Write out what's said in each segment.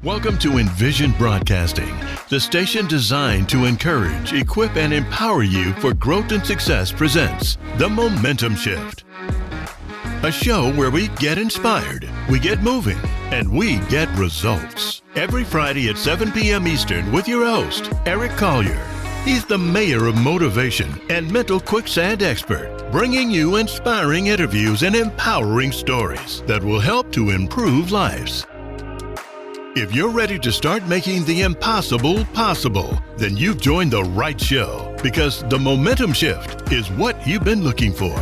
Welcome to Envision Broadcasting, the station designed to encourage, equip, and empower you for growth and success presents The Momentum Shift. A show where we get inspired, we get moving, and we get results. Every Friday at 7 p.m. Eastern with your host, Eric Collier. He's the mayor of motivation and mental quicksand expert, bringing you inspiring interviews and empowering stories that will help to improve lives. If you're ready to start making the impossible possible, then you've joined the right show, because the Momentum Shift is what you've been looking for.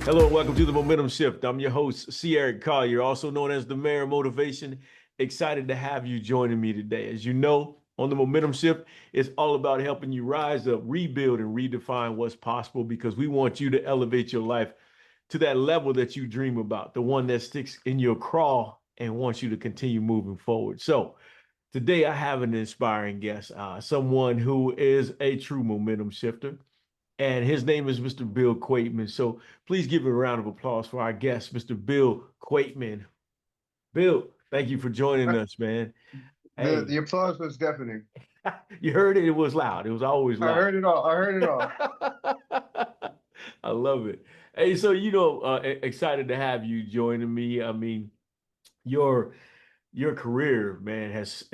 Hello and welcome to the Momentum Shift. I'm your host, C. Eric Collier, also known as the Mayor of Motivation. Excited to have you joining me today. As you know, on the Momentum Shift, it's all about helping you rise up, rebuild, and redefine what's possible, because we want you to elevate your life to that level that you dream about, the one that sticks in your craw and wants you to continue moving forward. So today I have an inspiring guest, someone who is a true momentum shifter, and his name is Mr. Bill Quateman. So please give a round of applause for our guest, Mr. Bill Quateman. Bill, thank you for joining us, man. Hey, The applause was deafening. you heard it, it was loud. It was always loud. I heard it all. I heard it all. I love it. Hey, so, excited to have you joining me. I mean, your career, man, has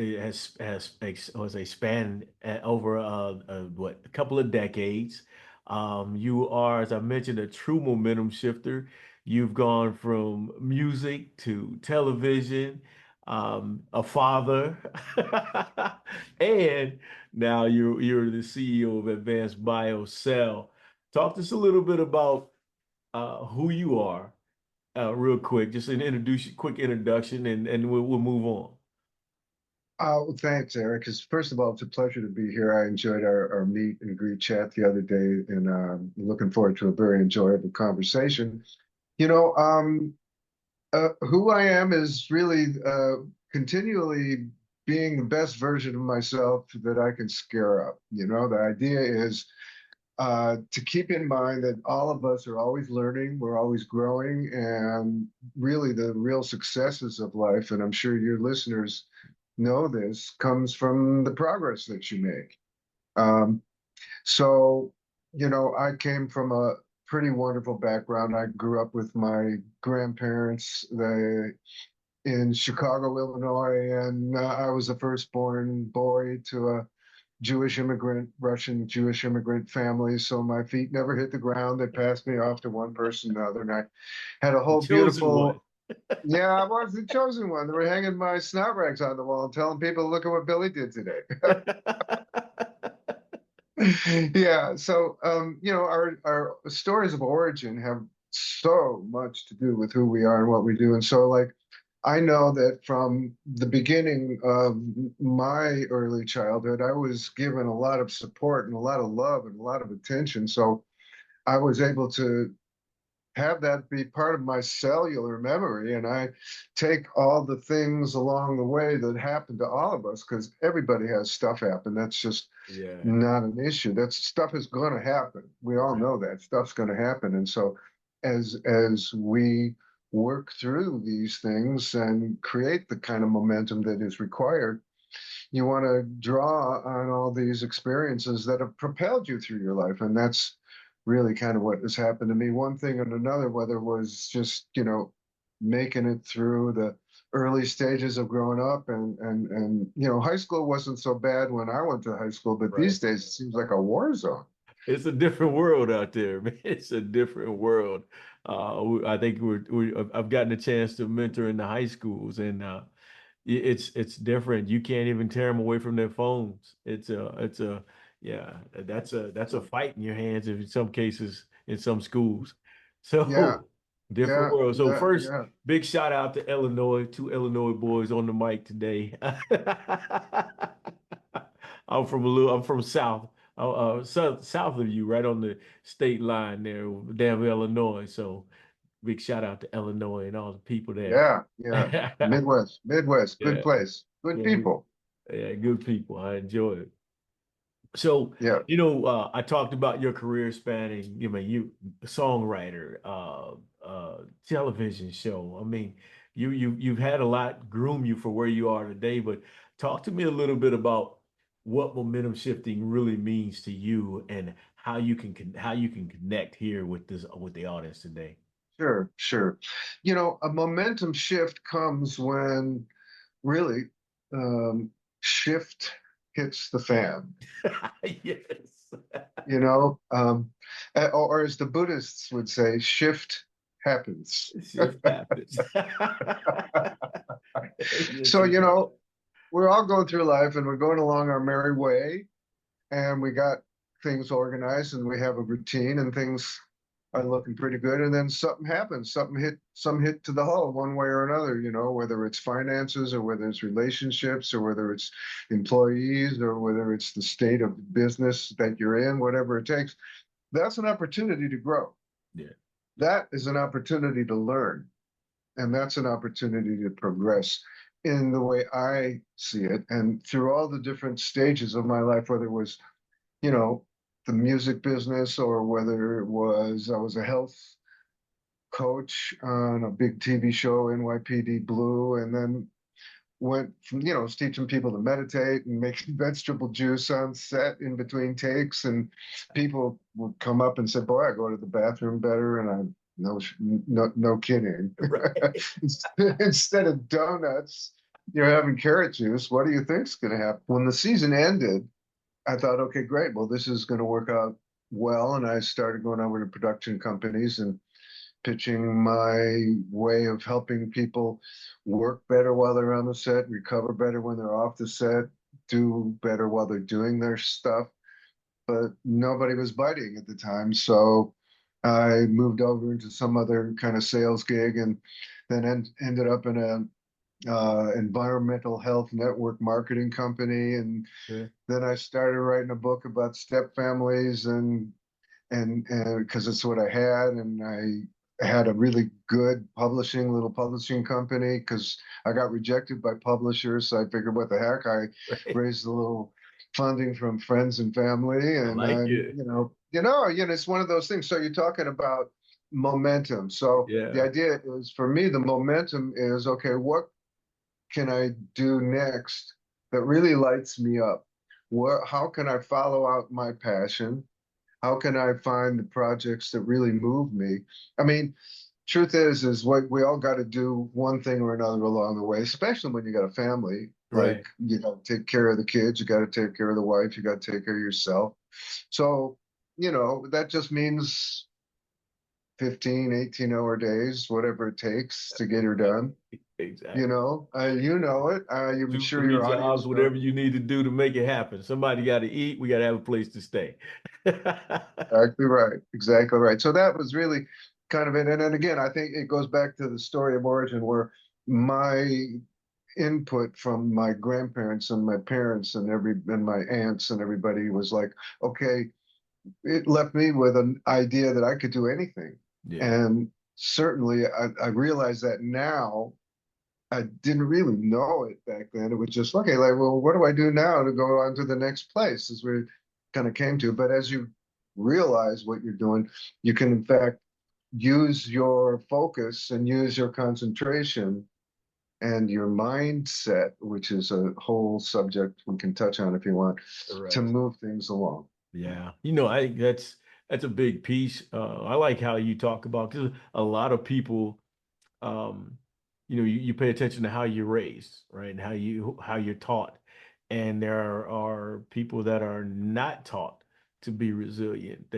spanned over a couple of decades. You are, as I mentioned, a true momentum shifter. You've gone from music to television, a father, and now you're the CEO of Advanced BioCell. Talk to us a little bit about who you are, real quick, just quick introduction, and we'll move on. Well, thanks, Eric. Because first of all, it's a pleasure to be here. I enjoyed our meet and greet chat the other day, and looking forward to a very enjoyable conversation. Who I am is really continually being the best version of myself that I can scare up. The idea is to keep in mind that all of us are always learning, we're always growing, and really the real successes of life, and I'm sure your listeners know this, comes from the progress that you make. So, I came from a pretty wonderful background. I grew up with my grandparents in Chicago, Illinois, and I was the firstborn boy to a Russian Jewish immigrant family. So my feet never hit the ground. They passed me off to one person to another. And I had a whole beautiful, yeah, I was the chosen one. They were hanging my snot rags on the wall and telling people, look at what Billy did today. Yeah. So, our stories of origin have so much to do with who we are and what we do. And so, like, I know that from the beginning of my early childhood, I was given a lot of support and a lot of love and a lot of attention. So I was able to have that be part of my cellular memory. And I take all the things along the way that happened to all of us, because everybody has stuff happen. That's just not an issue. That stuff is going to happen. We all know that stuff's going to happen. And so as we work through these things and create the kind of momentum that is required, you want to draw on all these experiences that have propelled you through your life. And that's really kind of what has happened to me. One thing and another, whether it was just, making it through the early stages of growing up, and high school wasn't so bad when I went to high school, but these days it seems like a war zone. It's a different world out there, man. It's a different world. I think I've gotten a chance to mentor in the high schools, and it's different. You can't even tear them away from their phones. That's a fight in your hands in some cases in some schools. So different world. So first, big shout out to Illinois, two Illinois boys on the mic today. I'm from South. South of you, right on the state line there, Danville, Illinois. So big shout out to Illinois and all the people there. Yeah. Midwest, good place, good people. Yeah, good people. I enjoy it. So, I talked about your career spanning, you songwriter, television show. I mean, you've had a lot groom you for where you are today, but talk to me a little bit about what momentum shifting really means to you and how you can connect here with the audience today. Sure, sure. A momentum shift comes when really shift hits the fan. Yes. you know, um, or as the Buddhists would say, shift happens. Shift happens. Yes, So, it does. we're all going through life and we're going along our merry way, and we got things organized and we have a routine and things are looking pretty good. And then something happens, some hit to the hull one way or another, whether it's finances or whether it's relationships or whether it's employees or whether it's the state of business that you're in, whatever it takes. That's an opportunity to grow. Yeah. That is an opportunity to learn. And that's an opportunity to progress in the way I see it. And through all the different stages of my life, whether it was, you know, the music business or whether it was I was a health coach on a big TV show, NYPD Blue, and then went from, was teaching people to meditate and making vegetable juice on set in between takes. And people would come up and say, boy, I go to the bathroom better. And I, no kidding. Right. Instead of donuts, you're having carrot juice. What do you think's going to happen? When the season ended, I thought, okay, great. Well, this is going to work out well. And I started going over to production companies and pitching my way of helping people work better while they're on the set, recover better when they're off the set, do better while they're doing their stuff. But nobody was biting at the time. So I moved over into some other kind of sales gig and then ended up in a environmental health network marketing company. And Yeah. then I started writing a book about step families and because it's what I had, and I had a really good little publishing company because I got rejected by publishers. So I figured, what the heck? I Right. raised a little funding from friends and family, I and like it. it's one of those things. So you're talking about momentum. So the Yeah. idea is, for me, the momentum is, okay, what can I do next that really lights me up? How can I follow out my passion? How can I find the projects that really move me? I mean, truth is what we all got to do one thing or another along the way, especially when you got a family. Like, Right. you got to take care of the kids, you got to take care of the wife, you got to take care of yourself. So, that just means 15, 18-hour days, whatever it takes to get her done. Exactly. You know it. I'm Two, sure three your jobs, audience whatever knows. you need to do to make it happen. Somebody got to eat. We got to have a place to stay. Exactly right. Exactly right. So that was really kind of it. And then again, I think it goes back to the story of origin where my input from my grandparents and my parents and my aunts and everybody was like, okay, it left me with an idea that I could do anything. Yeah. And certainly I realize that now. I didn't really know it back then. It was just, okay, like, well, what do I do now to go on to the next place, as we kind of came to. But as you realize what you're doing, you can, in fact, use your focus and use your concentration and your mindset, which is a whole subject we can touch on if you want, to Correct. move things along. Yeah. I think that's a big piece. I like how you talk about because a lot of people um, you pay attention to how you're raised, right? And how you're taught. And there are people that are not taught to be resilient.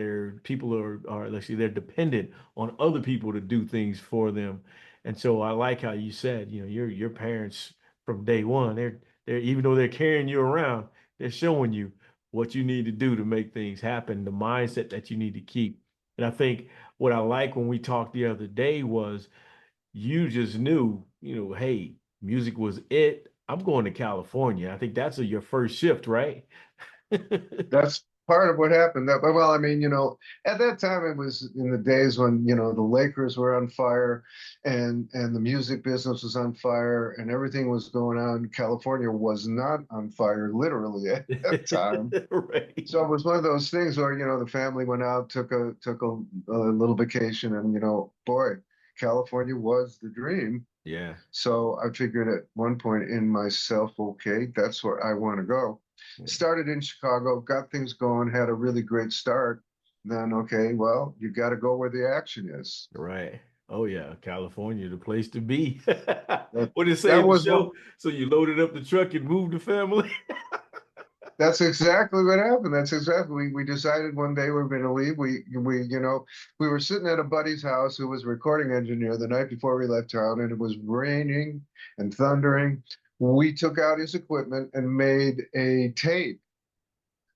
People are let's see, they're dependent on other people to do things for them. And so I like how you said, your parents from day one, they're even though they're carrying you around, they're showing you what you need to do to make things happen, the mindset that you need to keep. And I think what I like when we talked the other day was you just knew, hey, music was it. I'm going to California. I think that's your first shift, right? That's part of what happened. Well, I mean, at that time it was in the days when, the Lakers were on fire and the music business was on fire and everything was going on. California was not on fire literally at that time. Right. So it was one of those things where, the family went out, took a little vacation and, boy, California was the dream. Yeah. So I figured at one point in myself, okay, that's where I want to go. Yeah. Started in Chicago, got things going, had a really great start. Then, okay, well, you got to go where the action is. Right. Oh yeah, California, the place to be. That, What did it say that in the was what show? So you loaded up the truck and moved the family? That's exactly what happened. That's exactly we decided one day we were going to leave. We were sitting at a buddy's house who was a recording engineer the night before we left town, and it was raining and thundering. We took out his equipment and made a tape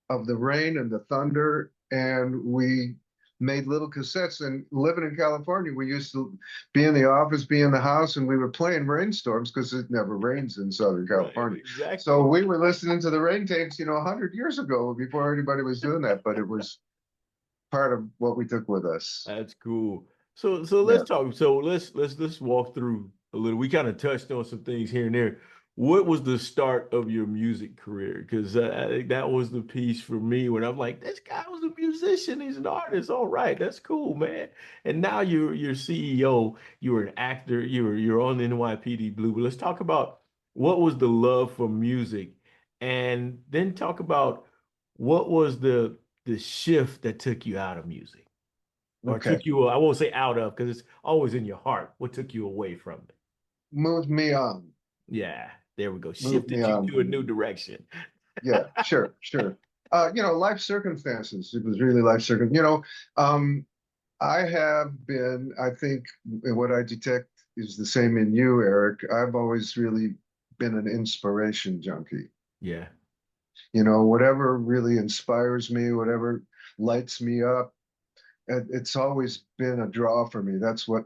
of the rain and the thunder, and we made little cassettes. And living in California, we used to be in the office, be in the house, and we were playing rainstorms because it never rains in Southern Right, California. exactly. So we were listening to the rain tapes, 100 years ago before anybody was doing that, but it was part of what we took with us. That's cool. So let's Yeah. talk. So let's walk through a little. We kind of touched on some things here and there. What was the start of your music career? Because I think that was the piece for me when I'm like, this guy was a musician. He's an artist. All right, that's cool, man. And now you're CEO. You're an actor. You're on the NYPD Blue. But let's talk about what was the love for music, and then talk about what was the shift that took you out of music or Okay. took you, I won't say out of because it's always in your heart. What took you away from it? Moved me on. Yeah, there we go. Moved me Shifted you on. to a new direction. Yeah, sure, sure. Life circumstances. It was really life circum. I have been, I think what I detect is the same in you, Eric. I've always really been an inspiration junkie. Yeah, Whatever really inspires me, whatever lights me up, it's always been a draw for me. That's what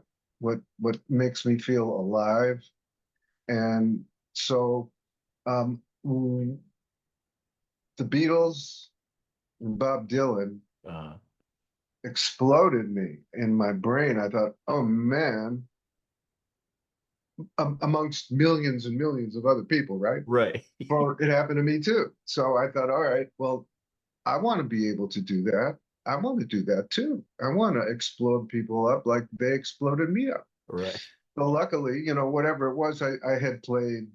makes me feel alive. And so um, the Beatles and Bob Dylan uh, exploded me in my brain. I thought, oh man, amongst millions and millions of other people, right? right. Well, it happened to me too. So I thought, all right, well, I want to be able to do that. I want to do that too. I want to explode people up like they exploded me up. Right. So luckily, whatever it was, I had played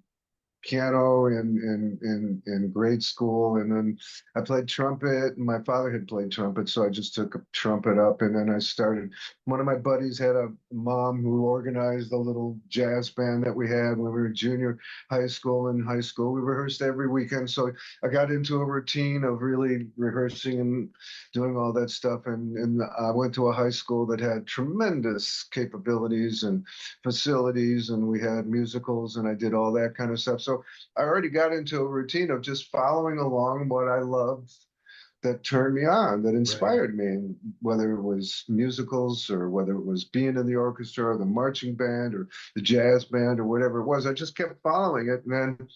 piano in grade school, and then I played trumpet, and my father had played trumpet, so I just took a trumpet up, and then I started. One of my buddies had a mom who organized a little jazz band that we had when we were junior high school. In high school, we rehearsed every weekend, so I got into a routine of really rehearsing and doing all that stuff. And I went to a high school that had tremendous capabilities and facilities, and we had musicals, and I did all that kind of stuff. So I already got into a routine of just following along what I loved that turned me on, that Right. inspired me. And whether it was musicals or whether it was being in the orchestra or the marching band or the jazz band or whatever it was, I just kept following it. And then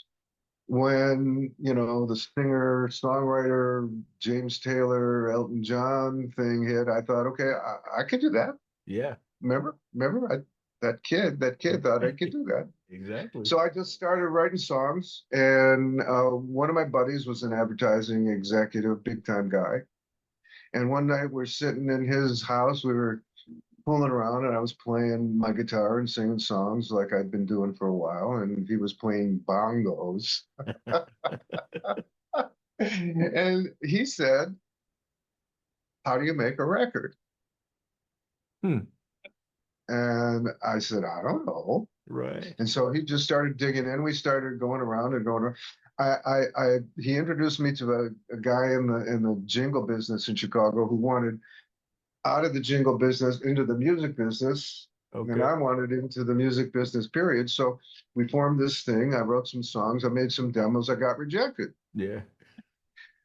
when, the singer, songwriter, James Taylor, Elton John thing hit, I thought, okay, I could do that. Yeah. Remember, that kid thought I could do that. Exactly. So I just started writing songs, and one of my buddies was an advertising executive, big time guy. And one night we're sitting in his house, we were fooling around, and I was playing my guitar and singing songs like I'd been doing for a while, and he was playing bongos. And he said, "How do you make a record?" Hmm. And I said, "I don't know." Right. And so he just started digging in. We started going around and going. He introduced me to a guy in the jingle business in Chicago who wanted out of the jingle business into the music business, and Okay. I wanted into the music business. Period. So we formed this thing. I wrote some songs. I made some demos. I got rejected. Yeah.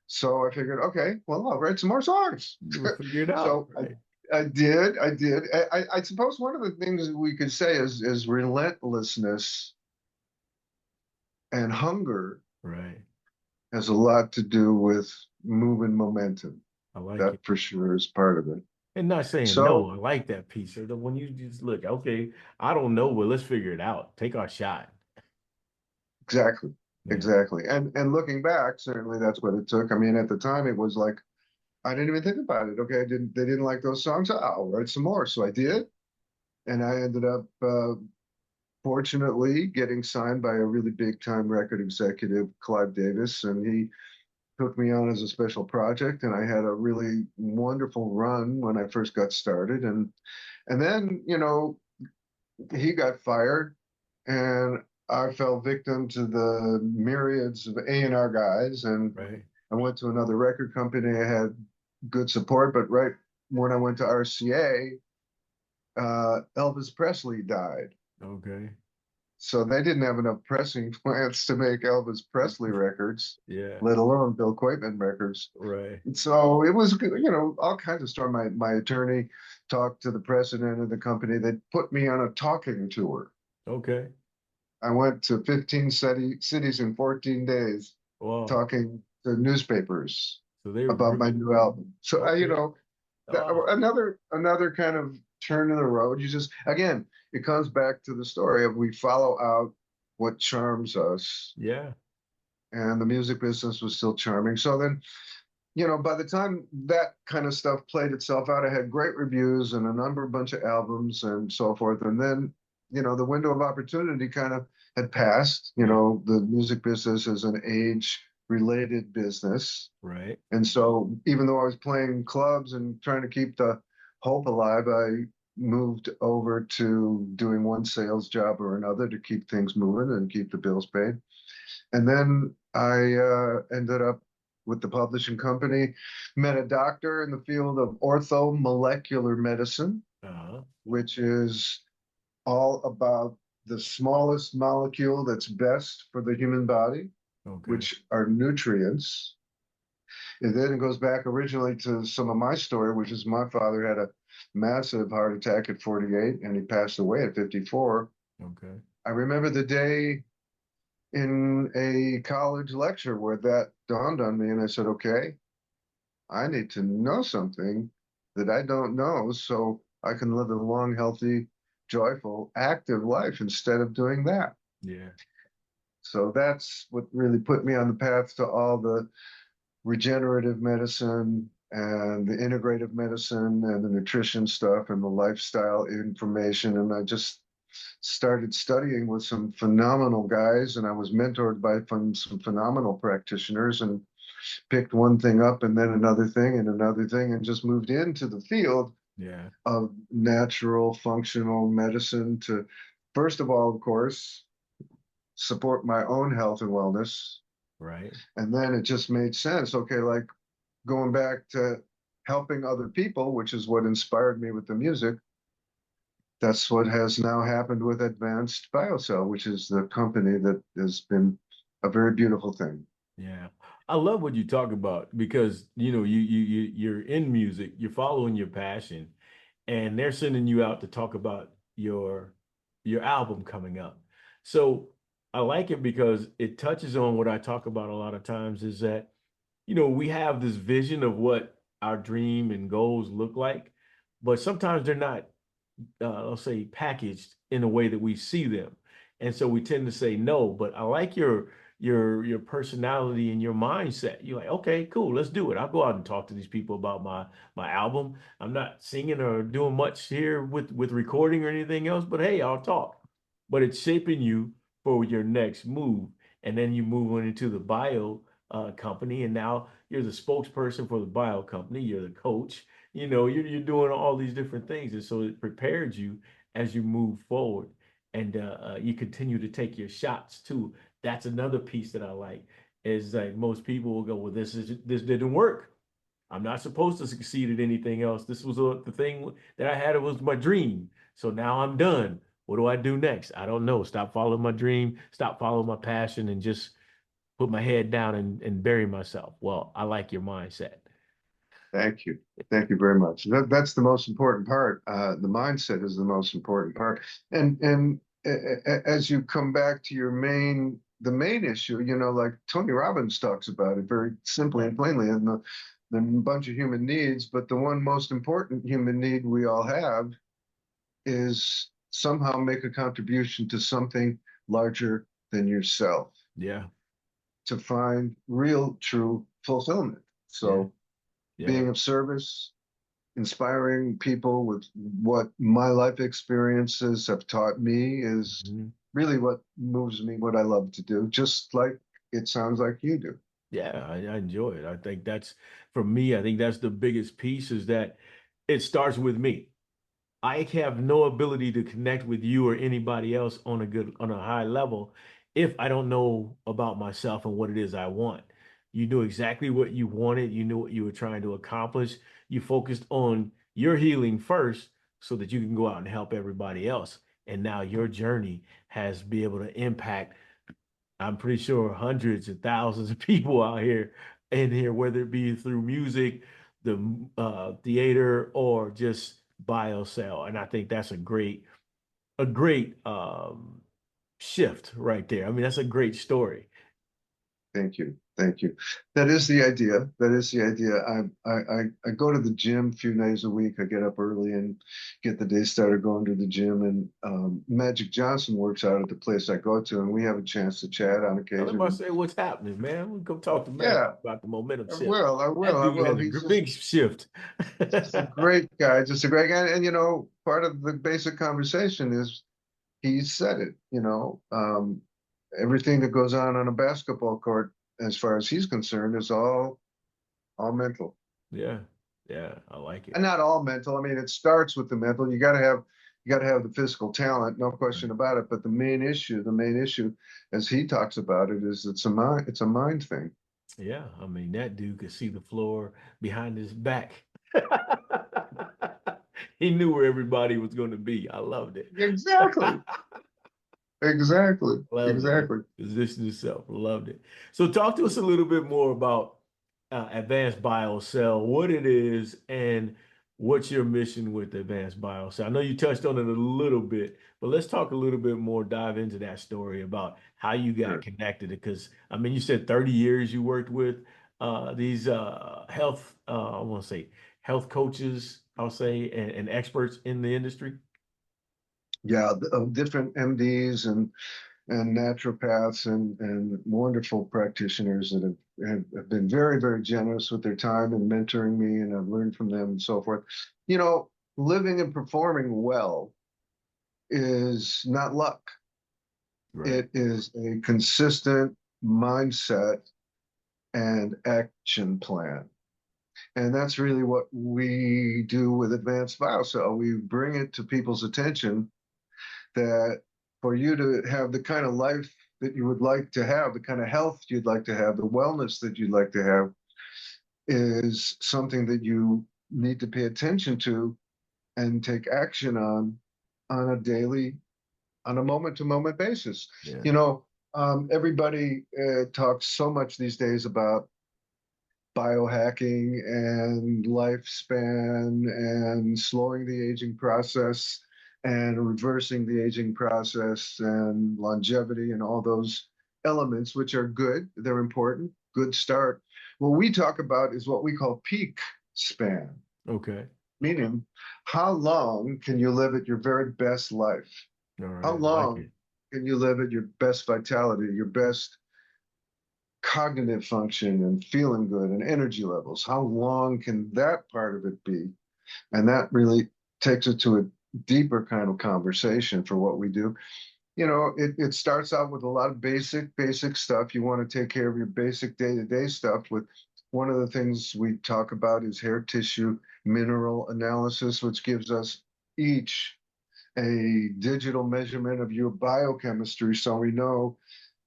So I figured, okay, well, I'll write some more songs. We'll figure it out. So Right. I did. I did. I suppose one of the things that we could say is relentlessness and hunger Right. has a lot to do with moving momentum. I like That it. for sure is part of it. And not saying no, So I like that piece. So that when you just look, okay, I don't know, but let's figure it out. Take our shot. exactly, Yeah. exactly. And looking back, certainly that's what it took. I mean, at the time it was like I didn't even think about it. Okay, they didn't like those songs. I'll write some more. So I did, and I ended up fortunately getting signed by a really big time record executive, Clive Davis, and he took me on as a special project, and I had a really wonderful run when I first got started. And then, he got fired, and I fell victim to the myriads of A&R guys, and Right. I went to another record company. I had good support, but right when I went to RCA, Elvis Presley died. Okay. So they didn't have enough pressing plants to make Elvis Presley records, Yeah. let alone Bill Quateman records. Right. So it was, all kinds of stuff. My attorney talked to the president of the company. They put me on a talking tour. Okay. I went to 15 cities in 14 days, Wow. talking to newspapers So they about my new album. So okay. Oh, another kind of turn in the road. You just, again, it comes back to the story of we follow out what charms us, yeah. and the music business was still charming. So then, by the time that kind of stuff played itself out, I had great reviews and a bunch of albums and so forth. And then, the window of opportunity kind of had passed. Yeah. The music business is an age-related business. Right. And so even though I was playing clubs and trying to keep the hope alive, I moved over to doing one sales job or another to keep things moving and keep the bills paid. And then I ended up with the publishing company, met a doctor in the field of orthomolecular medicine, Uh-huh. which is all about the smallest molecule that's best for the human body, Okay. which are nutrients. And then it goes back originally to some of my story, which is my father had a massive heart attack at 48 and he passed away at 54. Okay. I remember the day in a college lecture where that dawned on me, and I said, okay, I need to know something that I don't know so I can live a long, healthy, joyful, active life instead of doing that. Yeah. So that's what really put me on the path to all the regenerative medicine and the integrative medicine and the nutrition stuff and the lifestyle information. And I just started studying with some phenomenal guys, and I was mentored by some phenomenal practitioners, and picked one thing up and then another thing, and just moved into the field Yeah. of natural functional medicine to, first of all, of course, support my own health and wellness. Right. And then it just made sense. Okay, like going back to helping other people, which is what inspired me with the music. That's what has now happened with Advanced BioCell, which is the company that has been a very beautiful thing. Yeah. I love what you talk about because you're in music, you're following your passion, and they're sending you out to talk about your album coming up. So I like it because it touches on what I talk about a lot of times is that, we have this vision of what our dream and goals look like, but sometimes they're not, let's say, packaged in a way that we see them. And so we tend to say no, but I like your personality and your mindset. You're like, okay, cool, let's do it. I'll go out and talk to these people about my album. I'm not singing or doing much here with recording or anything else, but hey, I'll talk. But it's shaping you for your next move. And then you move on into the bio company, and now you're the spokesperson for the bio company. You're the coach. You're doing all these different things, and so it prepares you as you move forward, and you continue to take your shots too. That's another piece that I like. Is like most people will go, well, this didn't work. I'm not supposed to succeed at anything else. This was the thing that I had. It was my dream. So now I'm done. What do I do next? I don't know. Stop following my dream. Stop following my passion, and just put my head down and bury myself. Well, I like your mindset. Thank you. Thank you very much. That's the most important part. The mindset is the most important part. And as you come back to the main issue, like Tony Robbins talks about it very simply and plainly, and the bunch of human needs, but the one most important human need we all have is somehow make a contribution to something larger than yourself, Yeah. to find real, true fulfillment. Yeah. So Yeah. being of service, inspiring people with what my life experiences have taught me is Mhm. really what moves me, what I love to do, just like it sounds like you do. Yeah, I enjoy it. I think that's for me, I think that's the biggest piece is that it starts with me. I have no ability to connect with you or anybody else on a high level if I don't know about myself and what it is I want. You knew exactly what you wanted, you knew what you were trying to accomplish. You focused on your healing first so that you can go out and help everybody else. And now your journey has been able to impact, I'm pretty sure, hundreds of thousands of people out here in here, whether it be through music, the theater, or just BioCell. And I think that's a great shift right there. I mean, that's a great story. Thank you. Thank you. That is the idea. That is the idea. I go to the gym a few days a week. I get up early and get the day started going to the gym. And Magic Johnson works out at the place I go to, and we have a chance to chat on Tell him I occasion. say what's happening, man. We go talk to Magic Yeah, about the momentum I shift. will. I will. That I dude will. has a He's big shift. just a great guy. Just a great guy. And part of the basic conversation is he said it. Everything that goes on a basketball court, as far as he's concerned, is all mental. Yeah, yeah, I like it. And not all mental. I mean, it starts with the mental. You got to have the physical talent, no question about it. But the main issue, as he talks about it, is it's a mind thing. Yeah, I mean that dude could see the floor behind his back. He knew where everybody was going to be. I loved it. Exactly. Exactly. Loved it. Exactly. Position yourself. Loved it. So talk to us a little bit more about Advanced BioCell, what it is, and what's your mission with Advanced BioCell. I know you touched on it a little bit, but let's talk a little bit more, dive into that story about how you got Sure. connected. Because I mean, you said 30 years you worked with these health, I want to say health coaches, I'll say, and experts in the industry. Yeah, different MDs and naturopaths and wonderful practitioners that have been very, very generous with their time and mentoring me, and I've learned from them and so forth. Living and performing well is not luck. Right. It is a consistent mindset and action plan. And that's really what we do with Advanced BioCell. We bring it to people's attention that for you to have the kind of life that you would like to have, the kind of health you'd like to have, the wellness that you'd like to have, is something that you need to pay attention to and take action on a daily, on a moment to moment basis. Yeah. Everybody talks so much these days about biohacking and lifespan and slowing the aging process and reversing the aging process and longevity and all those elements, which are good. They're important. Good start. What we talk about is what we call peak span, Okay. meaning how long can you live at your very best life? All How right. I like long it. can you live at your best vitality, your best cognitive function and feeling good and energy levels? How long can that part of it be? And that really takes it to a deeper kind of conversation for what we do. It starts out with a lot of basic stuff. You want to take care of your basic day-to-day stuff with one of the things we talk about is hair tissue mineral analysis, which gives us each a digital measurement of your biochemistry so we know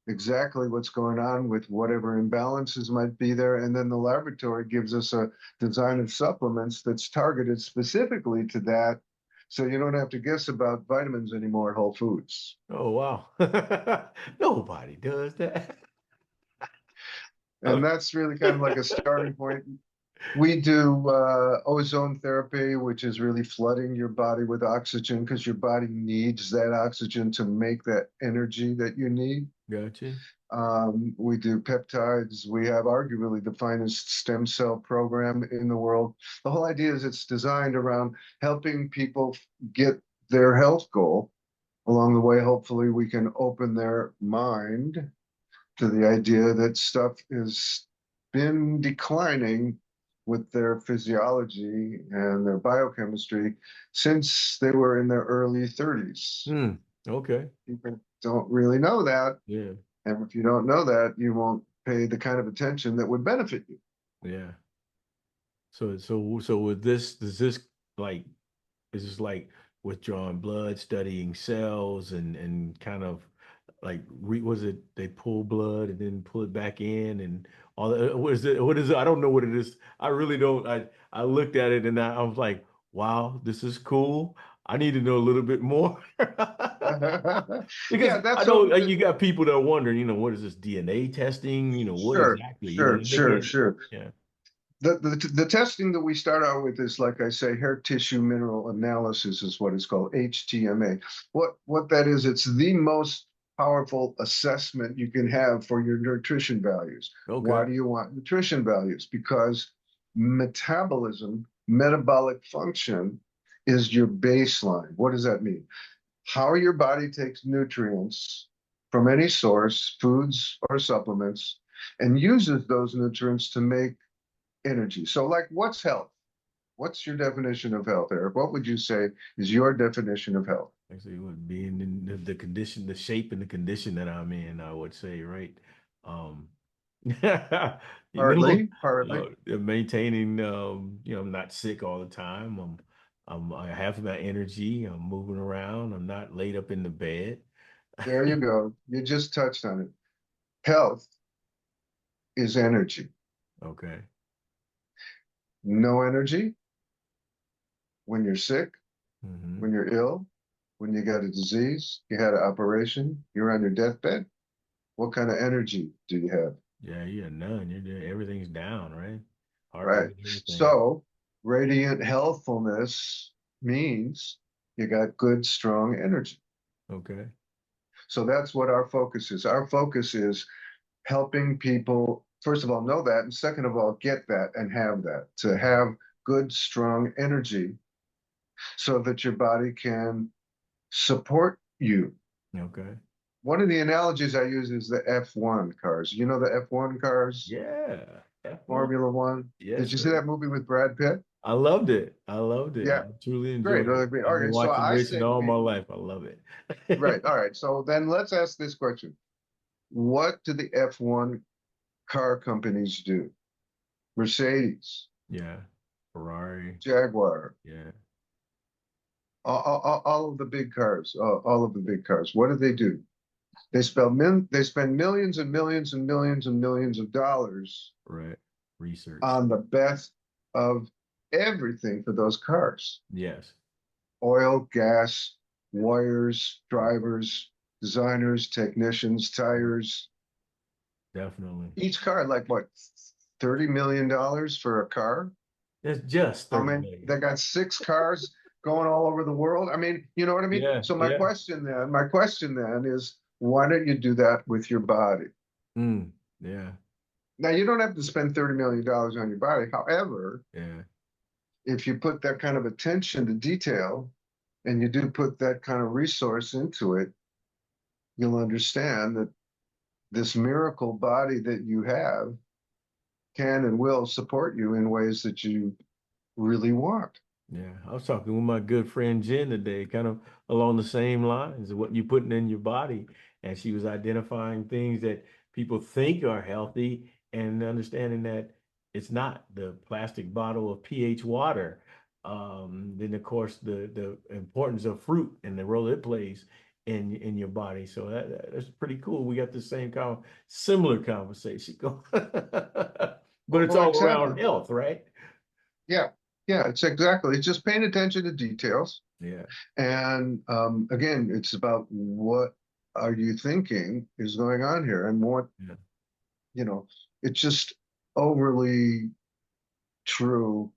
exactly what's going on with whatever imbalances might be there. And then the laboratory gives us a design of supplements that's targeted specifically to that. So you don't have to guess about vitamins anymore at Whole Foods. Oh, wow. Nobody does that. And that's really kind of like a starting point. We do ozone therapy, which is really flooding your body with oxygen because your body needs that oxygen to make that energy that you need. Gotcha. We do peptides. We have arguably the finest stem cell program in the world. The whole idea is it's designed around helping people get their health goal. Along the way, hopefully, we can open their mind to the idea that stuff has been declining with their physiology and their biochemistry since they were in their early 30s. Okay. People don't really know that. Yeah. And if you don't know that, you won't pay the kind of attention that would benefit you. Yeah. So with this, does this like, is this like withdrawing blood, studying cells, and kind of like was it they pull blood and then pull it back in and all that? What is it? What is it? I don't know what it is. I really don't. I looked at it and I was like, wow, this is cool. I need to know a little bit more because Yeah, I that's know so. you got people that are wondering, what is this DNA testing? What Sure, exactly? sure, And they sure, can't. sure. Yeah. The testing that we start out with is, like I say, hair tissue mineral analysis is what it's called, HTMA. What that is, it's the most powerful assessment you can have for your nutrition values. Okay. Why do you want nutrition values? Because metabolism, metabolic function is your baseline. What does that mean? How your body takes nutrients from any source, foods or supplements, and uses those nutrients to make energy. So, like, what's health? What's your definition of health, Eric? What would you say is your definition of health? Actually, it would be in the condition, the shape and the condition that I'm in, I would say, right? Um, you know, Partly. maintaining, I'm not sick all the time. I have my energy. I'm moving around. I'm not laid up in the bed. There you go. You just touched on it. Health is energy. Okay. No energy when you're sick, Hmm. when you're ill, when you got a disease, you had an operation, you're on your deathbed. What kind of energy do you have? Yeah, yeah, none. Everything's down, right? Heart Right. rate, everything. So, radiant healthfulness means you got good, strong energy. Okay. So that's what our focus is. Our focus is helping people, first of all, know that, and second of all, get that and have that, to have good, strong energy so that your body can support you. Okay. One of the analogies I use is the F1 cars. You know the F1 cars, Yeah. F1. Formula One? Yes, Did you see sir. that movie with Brad Pitt? I loved it. I loved it. Yeah, I truly great. enjoyed it. Okay, I've been so watching I racing say, all my life. I love right, it. all right. So then let's ask this question. What do the F1 car companies do? Mercedes, Yeah. Ferrari. Jaguar, Yeah. all of the big cars, all of the big cars. What do? They spend millions and millions and millions and millions of dollars Right. Research. on the best of everything for those cars. Yes. Oil, gas, wires, drivers, designers, technicians, tires. Definitely. Each car, like what, $30 million for a car? That's just I 30 mean, million. they got 6 cars going all over the world. I mean, you know what I mean? Yeah. So Yeah. my question then is, why don't you do that with your body? Yeah. Now, you don't have to spend $30 million on your body. However, Yeah. if you put that kind of attention to detail and you do put that kind of resource into it, you'll understand that this miracle body that you have can and will support you in ways that you really want. Yeah. I was talking with my good friend Jen today, kind of along the same lines of what you're putting in your body. And she was identifying things that people think are healthy and understanding that it's not the plastic bottle of pH water. Then of course the importance of fruit and the role it plays in your body. So that's pretty cool. We got the same kind of similar conversation going. But it's Well, all around exactly. health, right? Yeah. Yeah, it's exactly. It's just paying attention to details. Yeah. And again, it's about what are you thinking is going on here, and what, Yeah. it's just overly true.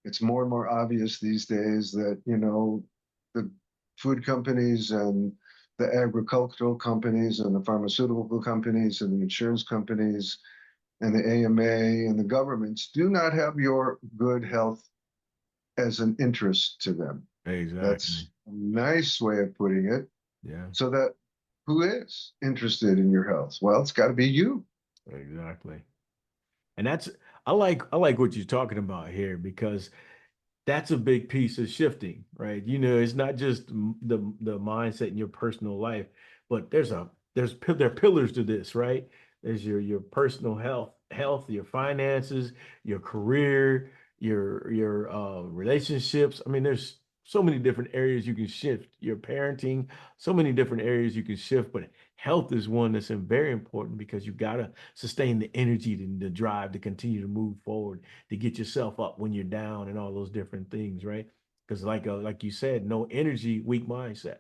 It's more and more obvious these days that, the food companies and the agricultural companies and the pharmaceutical companies and the insurance companies and the AMA and the governments do not have your good health as an interest to them. Exactly. That's a nice way of putting it. Yeah, So that who is interested in your health? Well, it's got to be you. exactly. And that's I like what you're talking about here because that's a big piece of shifting, right? You know, it's not just the mindset in your personal life, but there are pillars to this, right? There's your personal health, your finances, your career, your relationships. I mean, there's so many different areas you can shift. Your parenting, so many different areas you can shift, but health is one that's very important because you gotta sustain the energy, the drive to continue to move forward, to get yourself up when you're down and all those different things, right? Because like you said, no energy, weak mindset.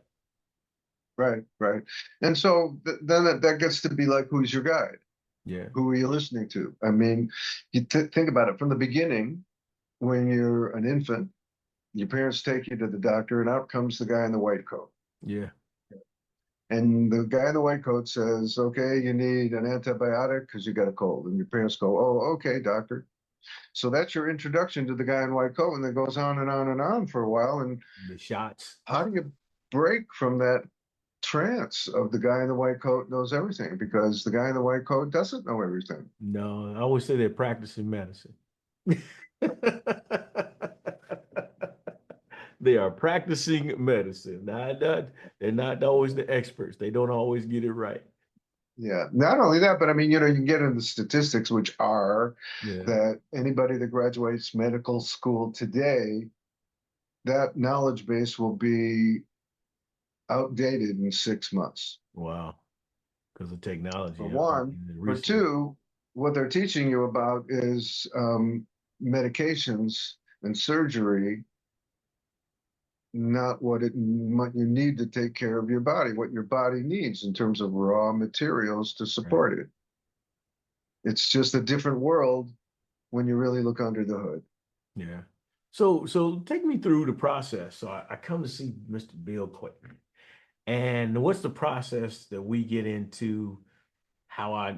Right, right. And so then that gets to be like, who's your guide? Yeah. Who are you listening to? I mean, you think about it from the beginning, when you're an infant, your parents take you to the doctor, and out comes the guy in the white coat. Yeah. And the guy in the white coat says, okay, you need an antibiotic because you got a cold. And your parents go, oh, okay, doctor. So that's your introduction to the guy in white coat, and it goes on and on and on for a while. And The shots. how do you break from that trance of the guy in the white coat knows everything? Because the guy in the white coat doesn't know everything. No, I always say they're practicing medicine. They are practicing medicine. They're not always the experts. They don't always get it right. Yeah, not only that, but I mean, you can get into statistics, which are Yeah. that anybody that graduates medical school today, that knowledge base will be outdated in 6 months. Wow. Because of For technology. one. For Research. two, what they're teaching you about is medications and surgery, not what you need to take care of your body, what your body needs in terms of raw materials to Right. support it. It's just a different world when you really look under the hood. Yeah. So take me through the process. So I come to see Mr. Bill Quateman. And what's the process that we get into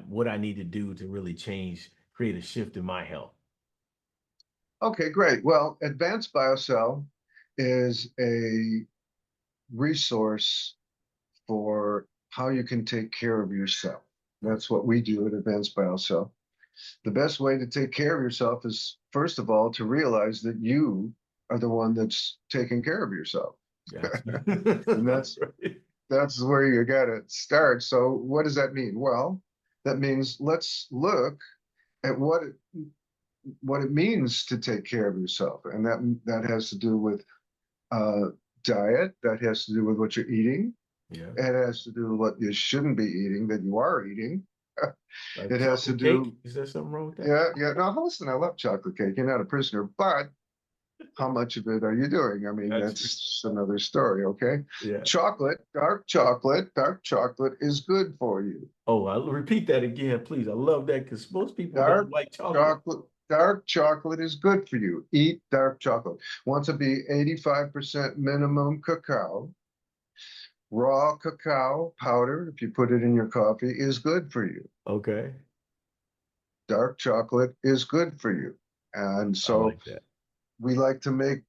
what I need to do to really change, create a shift in my health? Okay, great. Well, Advanced BioCell is a resource for how you can take care of yourself. That's what we do at Advanced BioCell. The best way to take care of yourself is, first of all, to realize that you are the one that's taking care of yourself. Gotcha. And that's where you got to start. So what does that mean? Well, that means let's look at what it means to take care of yourself, and that has to do with diet. That has to do with what you're eating. Yeah. It has to do with what you shouldn't be eating that you are eating. Like It has to chocolate cake? do, Is there something wrong with that? yeah. No, listen, I love chocolate cake. You're not a prisoner, but how much of it are you doing? I mean, That's that's another story, okay? yeah. Dark chocolate is good for you. Oh, I'll repeat that again, please. I love that because most people don't Dark like chocolate. dark chocolate is good for you. Eat dark chocolate. Want to be 85% minimum cacao. Raw cacao powder, if you put it in your coffee, is good for you. Okay. Dark chocolate is good for you. And I so like that. we like to make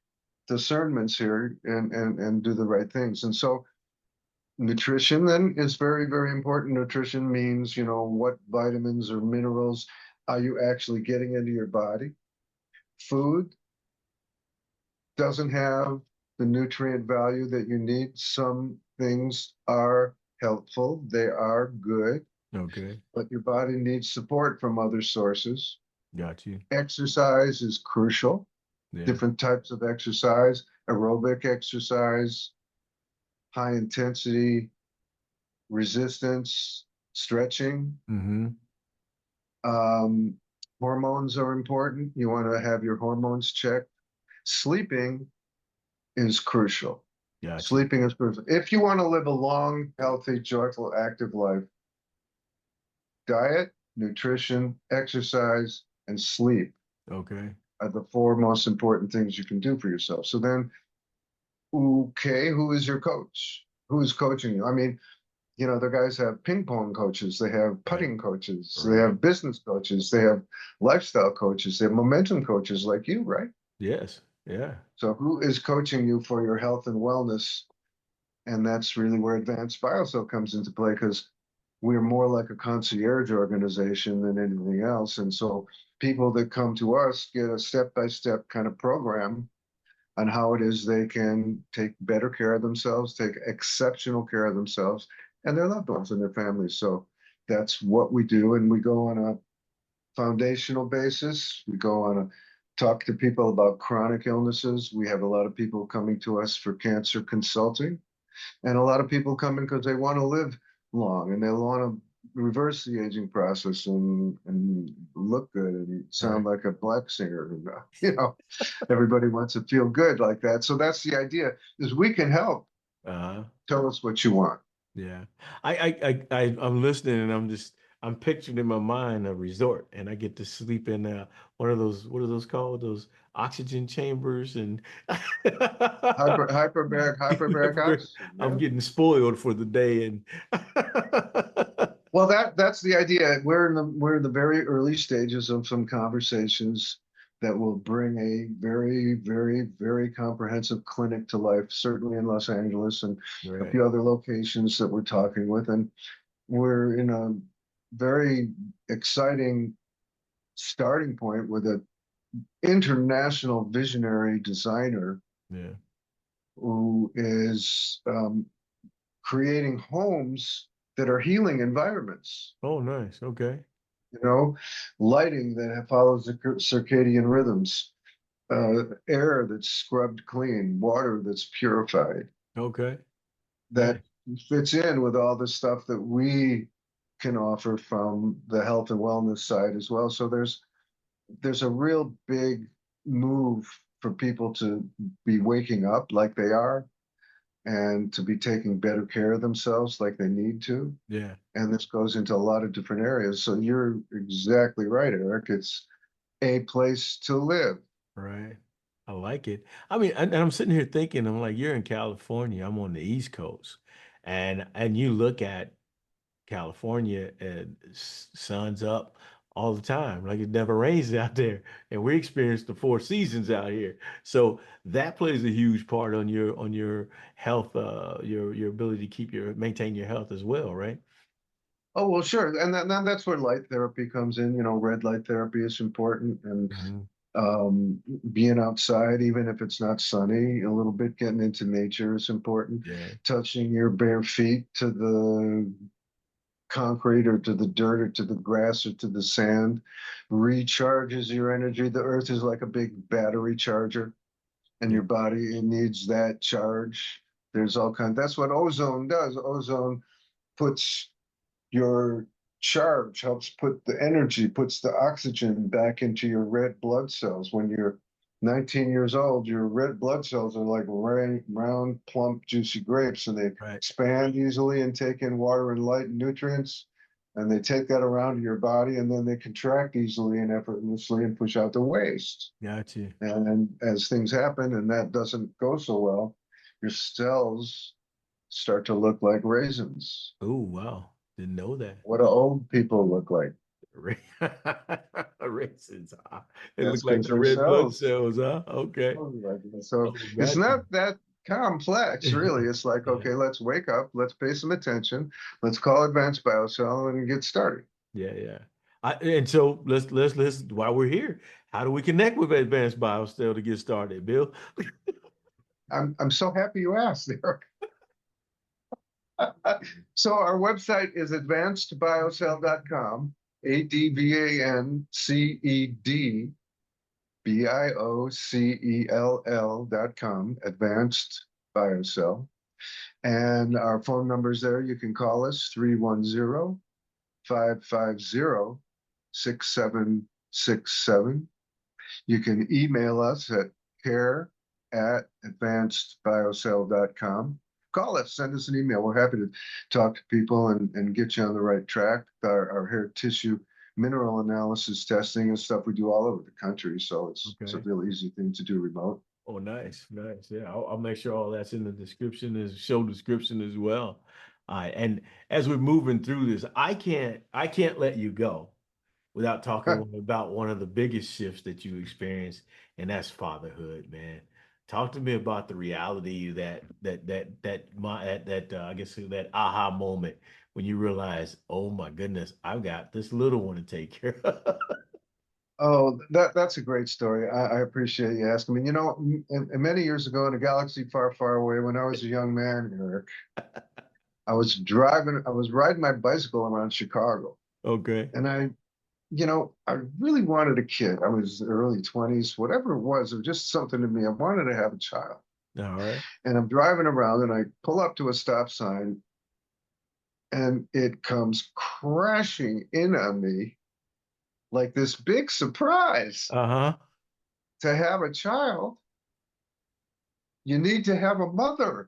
discernments here and do the right things. And so nutrition then is very, very important. Nutrition means, what vitamins or minerals are you actually getting into your body? Food doesn't have the nutrient value that you need. Some things are helpful, they are good, Okay. but your body needs support from other sources. Got you. Exercise is crucial. Yeah. Different types of exercise, aerobic exercise, high intensity, resistance, stretching. Mm-hmm. Hormones are important. You want to have your hormones checked. Sleeping is crucial. Got you. Sleeping is crucial. If you want to live a long, healthy, joyful, active life, diet, nutrition, exercise, and sleep Okay. are the four most important things you can do for yourself. So then, okay, who is your coach? Who is coaching you? I mean, the guys have ping pong coaches, they have putting coaches, they Right. have business coaches, they have lifestyle coaches, they have momentum coaches like you, right? Yes. Yeah. So who is coaching you for your health and wellness? And that's really where Advanced BioCell comes into play, because we're more like a concierge organization than anything else. And so people that come to us get a step-by-step kind of program on how it is they can take better care of themselves, take exceptional care of themselves and their loved ones and their families. So that's what we do. And we go on a foundational basis. We go on a talk to people about chronic illnesses. We have a lot of people coming to us for cancer consulting, and a lot of people coming because they want to live long and they want to reverse the aging process and look good and sound like a black singer. And, everybody wants to feel good like that. So that's the idea: is we can help. Tell us what you want. Yeah, I'm listening and I'm picturing in my mind a resort, and I get to sleep in one of those, what are those called? Those oxygen chambers, and Hyperbaric oxygen. I'm Yeah. getting spoiled for the day, and Well, that's the idea. We're in the very early stages of some conversations that will bring a very, very, very comprehensive clinic to life, certainly in Los Angeles and a right. few other locations that we're talking with. And we're in a very exciting starting point with an international visionary designer Yeah. who is creating homes that are healing environments. Oh, nice. Okay. Lighting that follows the circadian rhythms, air that's scrubbed clean, water that's purified, Okay. that Nice. fits in with all the stuff that we can offer from the health and wellness side as well. So there's a real big move for people to be waking up like they are and to be taking better care of themselves like they need to. Yeah. And this goes into a lot of different areas. So you're exactly right, Eric. It's a place to live. Right. I like it. I mean, and I'm sitting here thinking, I'm like, you're in California, I'm on the East Coast. And you look at California and sun's up all the time. Like it never rains out there. And we experience the four seasons out here. So that plays a huge part on your health, your ability to maintain your health as well, right? Oh, well, sure. And that's where light therapy comes in. Red light therapy is important. And Mhm. being outside, even if it's not sunny, a little bit, getting into nature is important. Yeah. Touching your bare feet to the concrete or to the dirt or to the grass or to the sand recharges your energy. The earth is like a big battery charger, and Yeah. your body, it needs that charge. There's all kinds. That's what ozone does. Ozone puts your charge, helps put the energy, puts the oxygen back into your red blood cells. When you're 19 years old, your red blood cells are like round, plump, juicy grapes, and they Right. expand easily and take in water and light and nutrients. And they take that around to your body, and then they contract easily and effortlessly and push out the waste. Gotcha. And as things happen, and that doesn't go so well, your cells start to look like raisins. Oh, wow. Didn't know that. What do old people look like? Raisins. It That's looked like because the their red blood cells. cells, huh? Okay. So Oh, it's gotcha. not that complex, really. It's like, Yeah. okay, let's wake up, let's pay some attention, let's call Advanced BioCell and get started. Yeah, yeah. And so let's while we're here, how do we connect with Advanced BioCell to get started, Bill? I'm so happy you asked, Eric. So our website is advancedbiocell.com, ADVANCEDBIOCELL.com, Advanced BioCell. And our phone numbers there, you can call us 310-550-6767. You can email us at care@advancedbiocell.com. Call us, send us an email. We're happy to talk to people and get you on the right track. Our hair tissue mineral analysis testing and stuff we do all over the country. So it's a Okay. real easy thing to do remote. Oh, nice, nice. Yeah, I'll make sure all that's in the description, is show description as well. And as we're moving through this, I can't let you go without talking about one of the biggest shifts that you experienced, and that's fatherhood, man. Talk to me about the reality I guess that aha moment when you realize, oh my goodness, I've got this little one to take care of. Oh, that's a great story. I appreciate you asking me. You know, many years ago in a galaxy far, far away, when I was a young man, Eric, I was riding my bicycle around Chicago, Okay. and I really wanted a kid. I was early 20s, whatever it was just something to me. I wanted to have a child. All right. And I'm driving around and I pull up to a stop sign and it comes crashing in on me like this big surprise. Uh-huh. To have a child, you need to have a mother.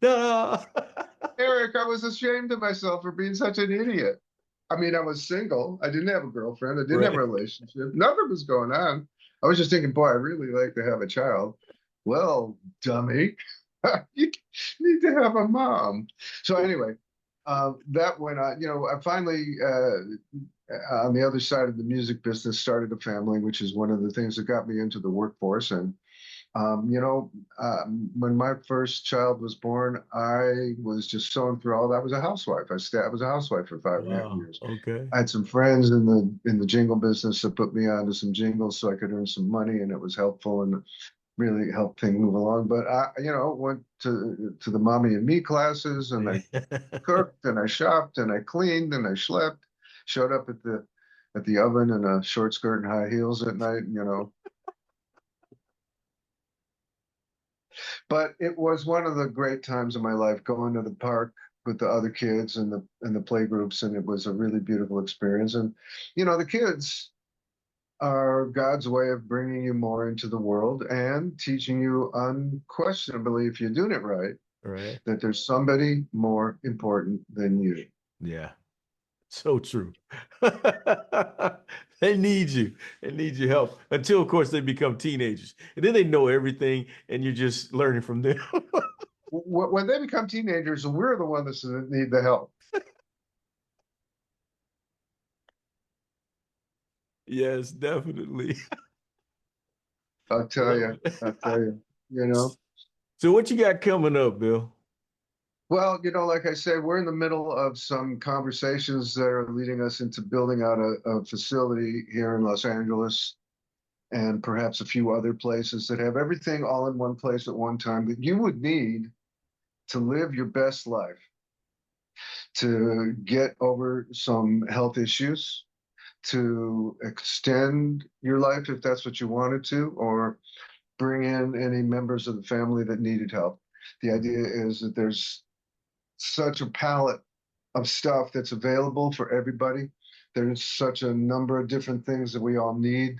No. Eric, I was ashamed of myself for being such an idiot. I mean, I was single. I didn't have a girlfriend. I didn't have a Right. relationship. Nothing was going on. I was just thinking, boy, I really like to have a child. Well, dummy, you need to have a mom. So anyway, that went on. I finally, on the other side of the music business, started a family, which is one of the things that got me into the workforce. And when my first child was born, I was just so enthralled. I was a housewife. I was a housewife for 5.5 Wow. years. Okay. I had some friends in the jingle business that put me onto some jingles so I could earn some money, and it was helpful and really helped things move along. But I, went to the mommy and me classes, and I cooked, and I shopped, and I cleaned, and I schlepped. Showed up at the oven in a short skirt and high heels at night. But it was one of the great times of my life going to the park with the other kids and the play groups, and it was a really beautiful experience. And the kids are God's way of bringing you more into the world and teaching you unquestionably, if you're doing it right, Right. that there's somebody more important than you. Yeah. So true. They need you. They need your help until, of course, they become teenagers. And then they know everything and you're just learning from them. When they become teenagers, we're the ones that need the help. Yes, definitely. I'll tell Love you. it. I'll tell you. You know. So what you got coming up, Bill? Well, like I said, we're in the middle of some conversations that are leading us into building out a facility here in Los Angeles and perhaps a few other places that have everything all in one place at one time that you would need to live your best life, to get over some health issues, to extend your life if that's what you wanted to, or bring in any members of the family that needed help. The idea is that there's such a palette of stuff that's available for everybody. There's such a number of different things that we all need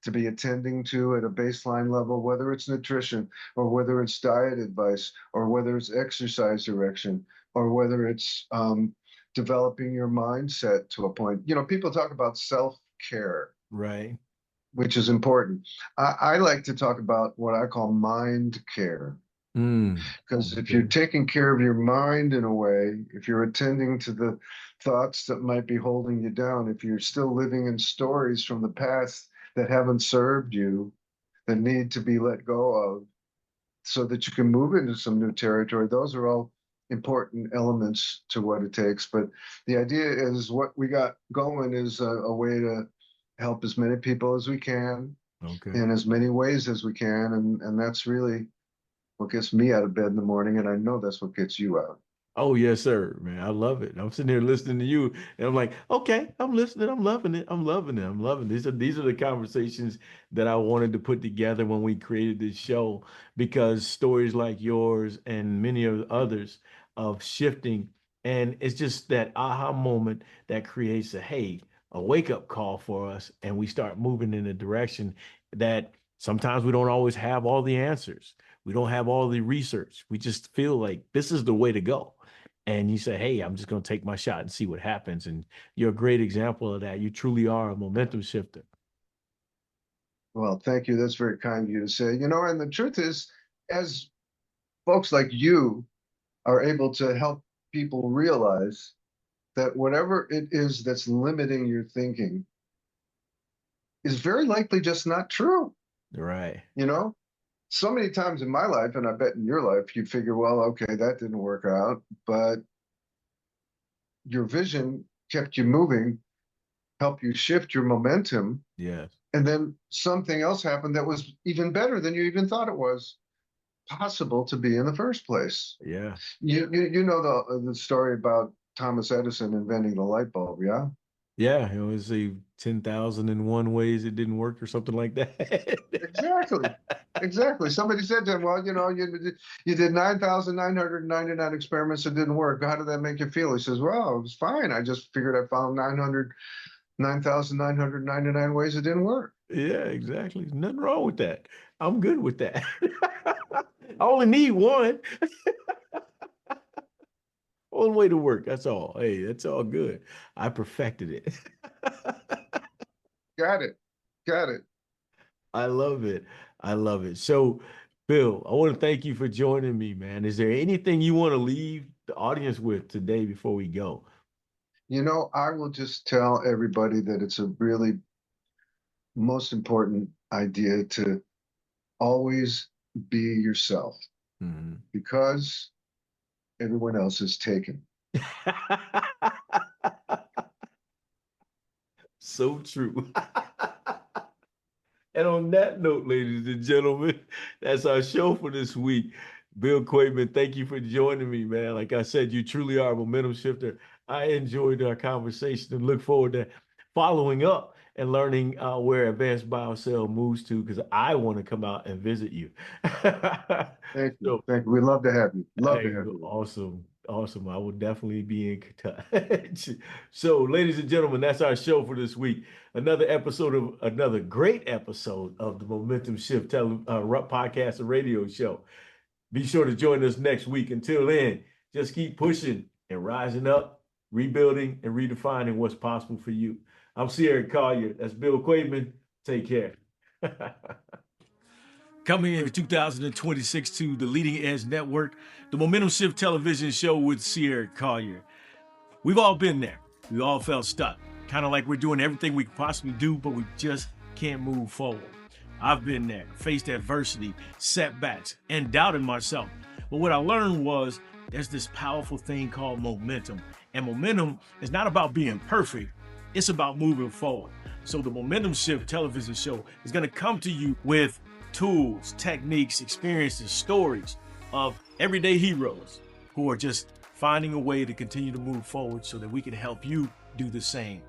to be attending to at a baseline level, whether it's nutrition or whether it's diet advice or whether it's exercise direction or whether it's developing your mindset to a point. People talk about self-care, Right. which is important. I like to talk about what I call mind care. Because if you're Okay. taking care of your mind in a way, if you're attending to the thoughts that might be holding you down, if you're still living in stories from the past that haven't served you, that need to be let go of, so that you can move into some new territory, those are all important elements to what it takes. But the idea is what we got going is a way to help as many people as we can Okay. in as many ways as we can. And that's really what gets me out of bed in the morning, and I know that's what gets you out. Oh, yes, sir, man. I love it. I'm sitting here listening to you, and I'm like, okay, I'm listening. I'm loving it. I'm loving it. I'm loving it. These are the conversations that I wanted to put together when we created this show, because stories like yours and many of the others of shifting, and it's just that aha moment that creates a wake up call for us, and we start moving in a direction that sometimes we don't always have all the answers. We don't have all the research. We just feel like this is the way to go, and you say, hey, I'm just going to take my shot and see what happens. And you're a great example of that. You truly are a momentum shifter. Well, thank you. That's very kind of you to say. And the truth is, as folks like you are able to help people realize that whatever it is that's limiting your thinking is very likely just not true. Right. You know, so many times in my life, and I bet in your life, you figure, well, okay, that didn't work out, but your vision kept you moving, helped you shift your momentum, Yes. and then something else happened that was even better than you even thought it was possible to be in the first place. Yeah. You know the story about Thomas Edison inventing the light bulb, yeah? Yeah. It was a 10,001 ways it didn't work or something like that. Exactly. Exactly. Somebody said to him, well, you did 9,999 experiments that didn't work. How did that make you feel? He says, well, it was fine. I just figured I found 9,999 ways it didn't work. Yeah, exactly. Nothing wrong with that. I'm good with that. I only need one. One way to work. That's all. Hey, that's all good. I perfected it. Got it. Got it. I love it. I love it. So, Bill, I want to thank you for joining me, man. Is there anything you want to leave the audience with today before we go? I will just tell everybody that it's a really most important idea to always be yourself Mhm. because everyone else is taken. So true. And on that note, ladies and gentlemen, that's our show for this week. Bill Quateman, thank you for joining me, man. Like I said, you truly are a momentum shifter. I enjoyed our conversation and look forward to following up and learning where Advanced BioCell moves to because I want to come out and visit you. Thank you. So, Thank you. We'd love to have you. Love to hey, have you. awesome. Awesome. I will definitely be in touch. So, ladies and gentlemen, that's our show for this week. Another great episode of the Momentum Shift podcast and radio show. Be sure to join us next week. Until then, just keep pushing and rising up, rebuilding and redefining what's possible for you. I'm Sierra Collier. That's Bill Quateman. Take care. Coming in 2026 to the Leading Edge Network, the Momentum Shift television show with Sierra Collier. We've all been there. We all felt stuck. Kind of like we're doing everything we can possibly do, but we just can't move forward. I've been there, faced adversity, setbacks, and doubted myself. But what I learned was there's this powerful thing called momentum. And momentum is not about being perfect. It's about moving forward. So the Momentum Shift television show is going to come to you with tools, techniques, experiences, stories of everyday heroes who are just finding a way to continue to move forward so that we can help you do the same.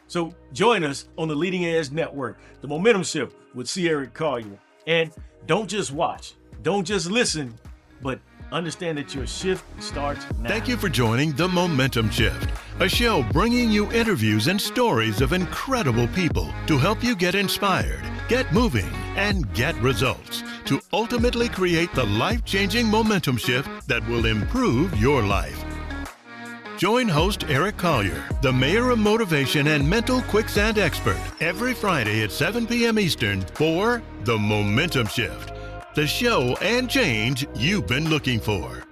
So join us on the Leading Edge Network, the Momentum Shift with Sierra Collier. And don't just watch, don't just listen, but understand that your shift starts now. Thank you for joining The Momentum Shift, a show bringing you interviews and stories of incredible people to help you get inspired, get moving, and get results to ultimately create the life-changing momentum shift that will improve your life. Join host Eric Collier, the mayor of motivation and mental quicksand expert, every Friday at 7 p.m. Eastern for The Momentum Shift, the show and change you've been looking for.